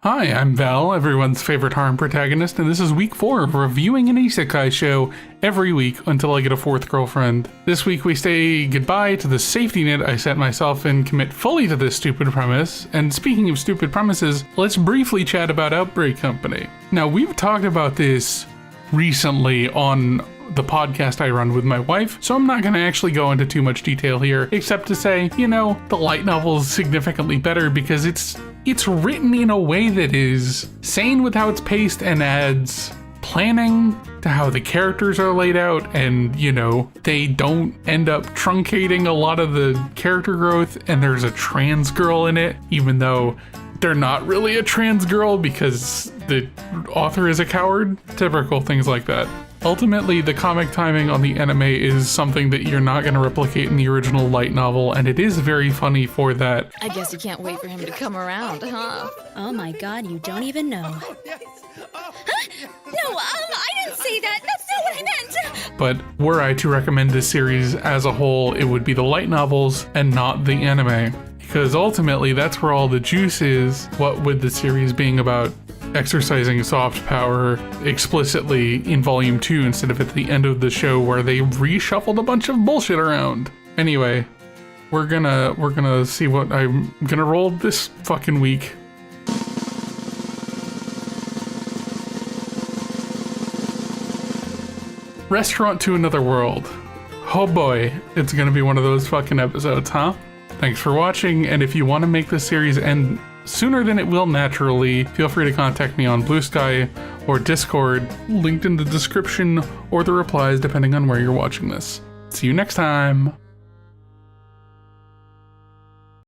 Hi, I'm Val, everyone's favorite harem protagonist, and this is week 4 of reviewing an isekai show every week until I get a fourth girlfriend. This week we say goodbye to the safety net I set myself and commit fully to this stupid premise. And speaking of stupid premises, let's briefly chat about Outbreak Company. Now, we've talked about this recently on the podcast I run with my wife, so I'm not going to actually go into too much detail here, except to say, the light novel is significantly better because it's written in a way that is sane with how it's paced and adds planning to how the characters are laid out, and they don't end up truncating a lot of the character growth, and there's a trans girl in it, even though they're not really a trans girl because the author is a coward. Typical things like that. Ultimately, the comic timing on the anime is something that you're not going to replicate in the original light novel, and it is very funny for that. I guess you can't wait for him to come around, huh? Oh my god, you don't even know. Huh? No, I didn't say that. That's not what I meant. But were I to recommend this series as a whole, it would be the light novels and not the anime. Because ultimately, that's where all the juice is, what with the series being about exercising soft power explicitly in volume 2 instead of at the end of the show where they reshuffled a bunch of bullshit around. Anyway, we're gonna see what I'm gonna roll this fucking week. Restaurant to Another World. Oh boy, it's gonna be one of those fucking episodes, huh? Thanks for watching, and if you want to make this series end sooner than it will naturally, feel free to contact me on Blue Sky or Discord, linked in the description or the replies depending on where you're watching this. See you next time!